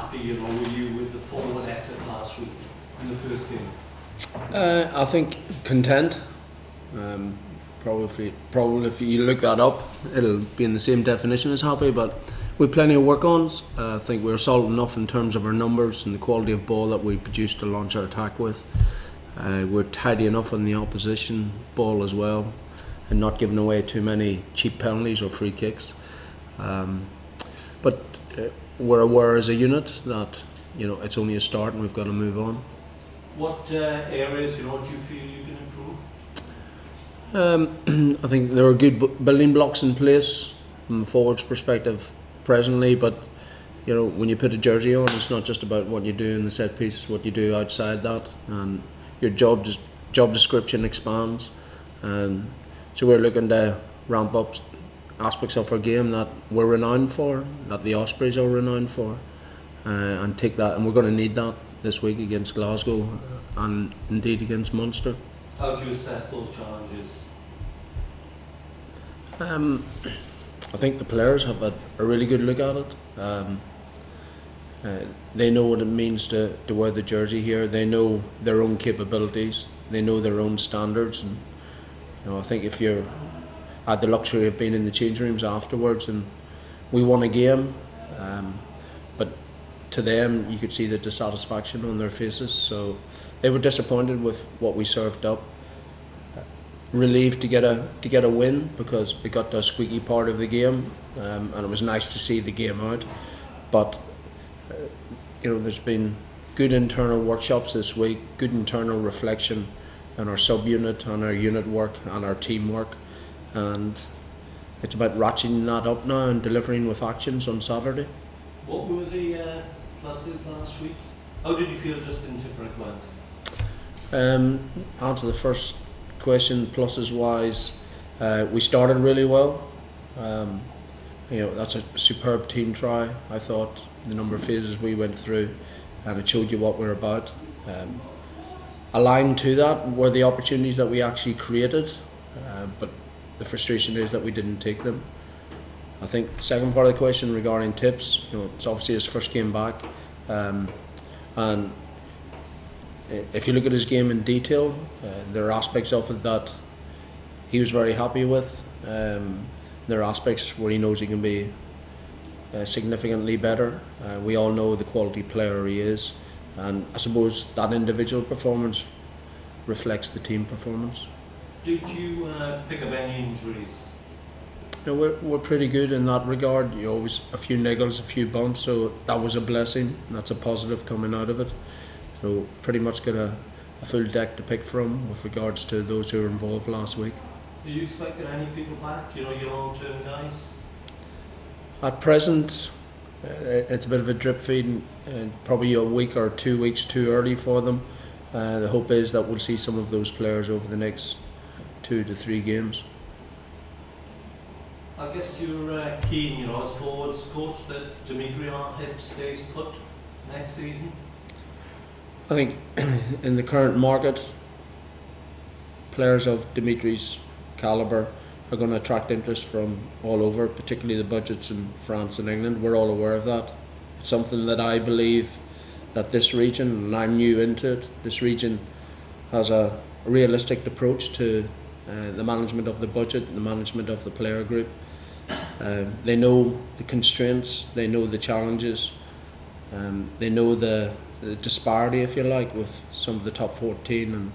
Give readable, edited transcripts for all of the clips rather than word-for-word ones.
happy, were you with the forward effort last week in the first game? I think content. Probably if you look that up, it'll be in the same definition as happy, but we've plenty of work-ons. I think we're solid enough in terms of our numbers and the quality of ball that we produce to launch our attack with. We're tidy enough on the opposition ball as well, and not giving away too many cheap penalties or free kicks. But we're aware as a unit that it's only a start and we've got to move on. What areas do you feel you can improve? I think there are good building blocks in place from the forwards perspective presently, but when you put a jersey on, it's not just about what you do in the set piece, it's what you do outside that, and your job description expands. So we're looking to ramp up aspects of our game that we're renowned for, that the Ospreys are renowned for, and take that, and we're going to need that this week against Glasgow and indeed against Munster. How do you assess those challenges? I think the players have a really good look at it. They know what it means to wear the jersey here. They know their own capabilities. They know their own standards. And I think if you had the luxury of being in the change rooms afterwards, and we won a game, but to them you could see the dissatisfaction on their faces. So they were disappointed with what we served up. Relieved to get a win because it got to a squeaky part of the game, and it was nice to see the game out. But there's been good internal workshops this week, good internal reflection on our subunit, on our unit work, and our teamwork, and it's about ratcheting that up now and delivering with actions on Saturday. What were the pluses last week? How did you feel just in Tipperary went? Answer the first question, pluses wise, we started really well. That's a superb team try. I thought the number of phases we went through, and it showed you what we're about. Aligned to that were the opportunities that we actually created, but the frustration is that we didn't take them. I think the second part of the question regarding tips, it's obviously his first game back, and if you look at his game in detail, there are aspects of it that he was very happy with. There are aspects where he knows he can be significantly better. We all know the quality player he is, and I suppose that individual performance reflects the team performance. Did you pick up any injuries? We're pretty good in that regard. Always a few niggles, a few bumps, so that was a blessing. That's a positive coming out of it. So pretty much got a full deck to pick from with regards to those who were involved last week. Are you expecting any people back, your long-term guys? At present, it's a bit of a drip feed, probably a week or 2 weeks too early for them. The hope is that we'll see some of those players over the next 2 to 3 games. I guess you're keen, as forwards coach, that Dimitri Arhip stays put next season? I think in the current market, players of Dimitri's calibre are going to attract interest from all over, particularly the budgets in France and England. We're all aware of that. It's something that I believe that this region, and I'm new into it, this region has a realistic approach to the management of the budget, the management of the player group. They know the constraints, they know the challenges, they know the disparity, if you like, with some of the top 14 and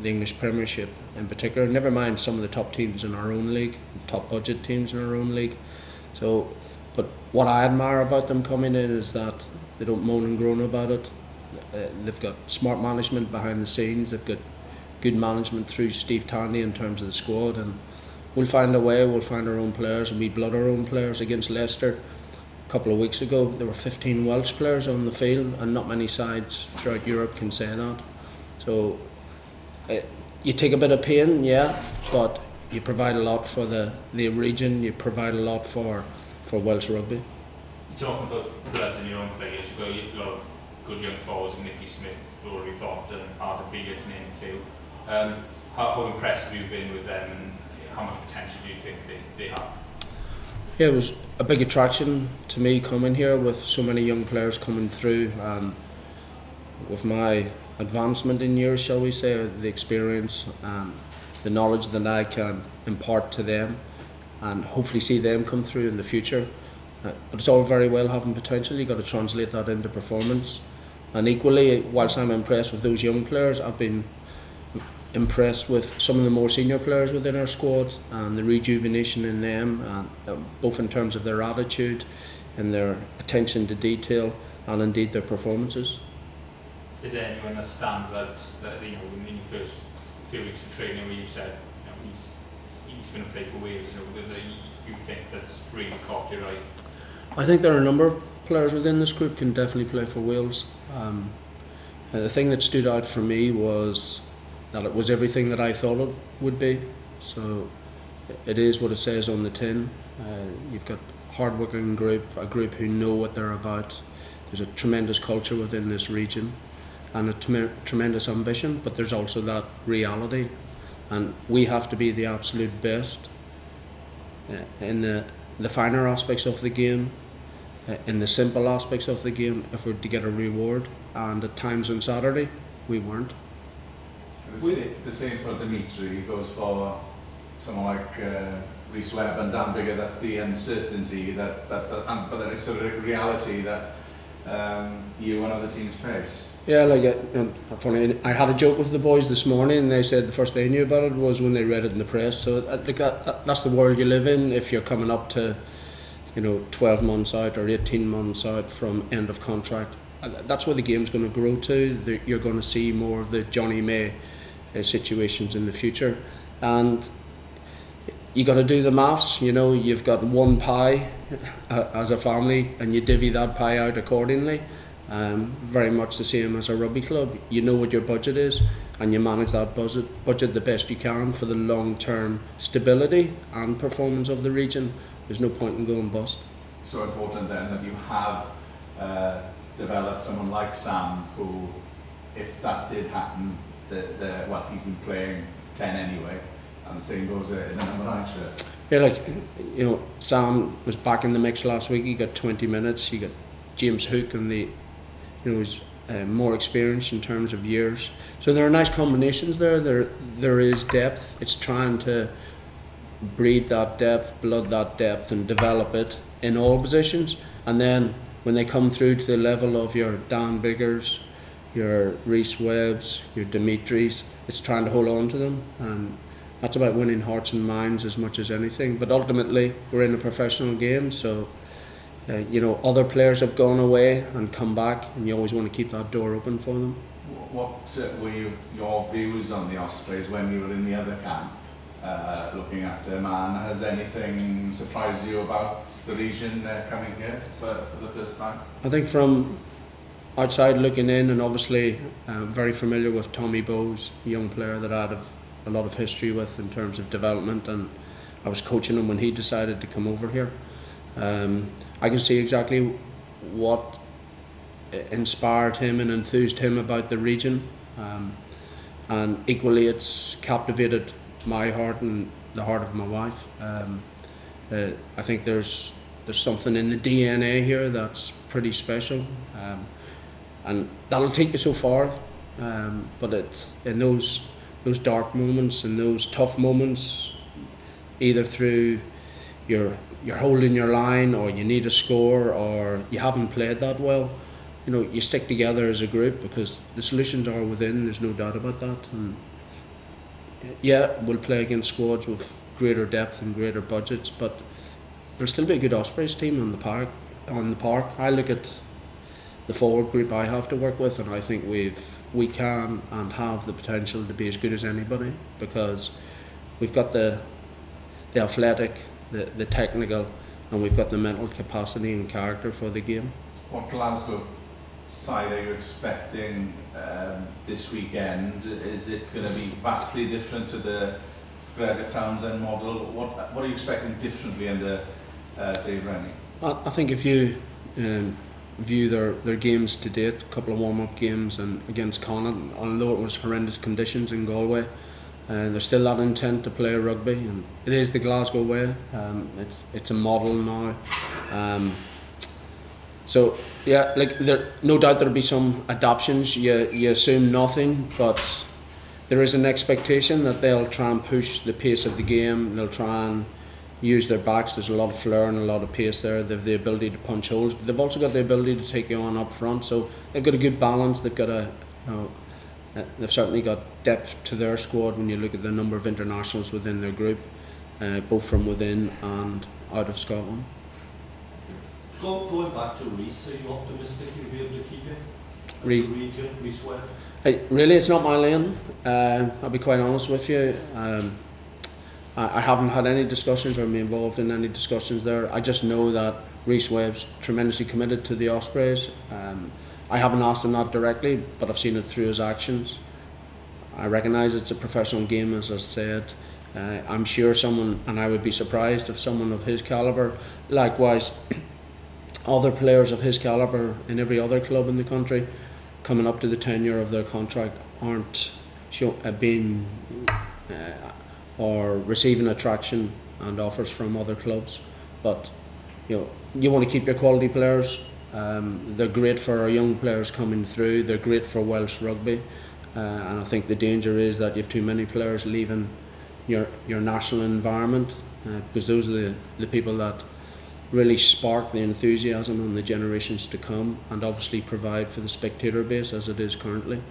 the English Premiership in particular. Never mind some of the top teams in our own league, top budget teams in our own league. So, but what I admire about them coming in is that they don't moan and groan about it. They've got smart management behind the scenes. They've got good management through Steve Tandy in terms of the squad, and we'll find a way. We'll find our own players, and we blood our own players. Against Leicester a couple of weeks ago, there were 15 Welsh players on the field, and not many sides throughout Europe can say that. So you take a bit of pain, yeah, but you provide a lot for the region. You provide a lot for Welsh rugby. Talking about blood in your own players, you've got a lot of good young forwards, like Nicky Smith, Rory Thorpe, and Arthur Beager, to name a few. How impressed have you been with them, and how much potential do you think they have? Yeah, it was a big attraction to me coming here with so many young players coming through, and with my advancement in years, shall we say, the experience and the knowledge that I can impart to them and hopefully see them come through in the future. But it's all very well having potential, you've got to translate that into performance. And equally, whilst I'm impressed with those young players, I've been impressed with some of the more senior players within our squad and the rejuvenation in them, and both in terms of their attitude and their attention to detail and indeed their performances. Is there anyone that stands out that, you know, in your first few weeks of training where you said, you know, he's going to play for Wales, you know, that you think that's really caught your eye? I think there are a number of players within this group can definitely play for Wales. The thing that stood out for me was that it was everything that I thought it would be. So it is what it says on the tin. You've got a hard-working group, a group who know what they're about. There's a tremendous culture within this region and a tremendous ambition, but there's also that reality, and we have to be the absolute best in the finer aspects of the game, in the simple aspects of the game, if we're to get a reward. And at times on Saturday we weren't. The same for Dimitri. He goes for someone like Rhys Webb and Dan Biggar. That's the uncertainty but there is a reality that you and other teams face. Yeah, funny. I had a joke with the boys this morning, and they said the first they knew about it was when they read it in the press. So that's the world you live in. If you're coming up to, 12 months out or 18 months out from end of contract, that's where the game's going to grow to. You're going to see more of the Johnny May situations in the future, and you got to do the maths. You've got one pie as a family, and you divvy that pie out accordingly. Very much the same as a rugby club. You know what your budget is, and you manage that budget the best you can for the long-term stability and performance of the region. There's no point in going bust. So important then that you have developed someone like Sam, who, if that did happen, he's been playing 10 anyway, and the same goes in the number 9 shirt. Yeah, Sam was back in the mix last week. He got 20 minutes. You got James Hook and who's more experienced in terms of years. So there are nice combinations there. There is depth. It's trying to breed that depth, blood that depth, and develop it in all positions. And then when they come through to the level of your Dan Biggars, your Rhys Webbs, your Dimitris, it's trying to hold on to them. And that's about winning hearts and minds as much as anything. But ultimately, we're in a professional game, so other players have gone away and come back, and you always want to keep that door open for them. What were your views on the Ospreys when you were in the other camp, looking at them, and has anything surprised you about the region coming here for the first time? I think from outside looking in, and obviously very familiar with Tommy Bowes, a young player that I had a lot of history with in terms of development, and I was coaching him when he decided to come over here. I can see exactly what inspired him and enthused him about the region, and equally it's captivated my heart and the heart of my wife. I think there's something in the DNA here that's pretty special, and that'll take you so far, but it's in those dark moments and those tough moments, either through you're holding your line, or you need a score, or you haven't played that well, you stick together as a group, because the solutions are within, there's no doubt about that. And yeah, we'll play against squads with greater depth and greater budgets, but there'll still be a good Ospreys team on the park. I look at the forward group I have to work with, and I think we can and have the potential to be as good as anybody, because we've got the athletic, the technical, and we've got the mental capacity and character for the game. What Glasgow side are you expecting this weekend? Is it going to be vastly different to the Gregor Townsend model? What are you expecting differently under Dave Rennie? I think if you view their games to date, a couple of warm-up games and against Connacht, although it was horrendous conditions in Galway, and there's still that intent to play rugby, and it is the Glasgow way. It's a model now. So yeah, like no doubt there'll be some adoptions. You assume nothing, but there is an expectation that they'll try and push the pace of the game. They'll try and use their backs. There's a lot of flair and a lot of pace there. They've the ability to punch holes, but they've also got the ability to take you on up front. So they've got a good balance. They've got they've certainly got depth to their squad when you look at the number of internationals within their group, both from within and out of Scotland. Going back to Reece, are you optimistic you'll be able to keep him? Reece Webb? Really, it's not my lane. I'll be quite honest with you. I haven't had any discussions or been involved in any discussions there. I just know that Reece Webb's tremendously committed to the Ospreys. I haven't asked him that directly, but I've seen it through his actions. I recognise it's a professional game, as I said. I'm sure someone, and I would be surprised if someone of his calibre, likewise other players of his calibre in every other club in the country, coming up to the tenure of their contract, aren't being or receiving attraction and offers from other clubs. But you want to keep your quality players. They're great for our young players coming through. They're great for Welsh rugby, and I think the danger is that you have too many players leaving your national environment, because those are the people that really spark the enthusiasm in the generations to come, and obviously provide for the spectator base as it is currently.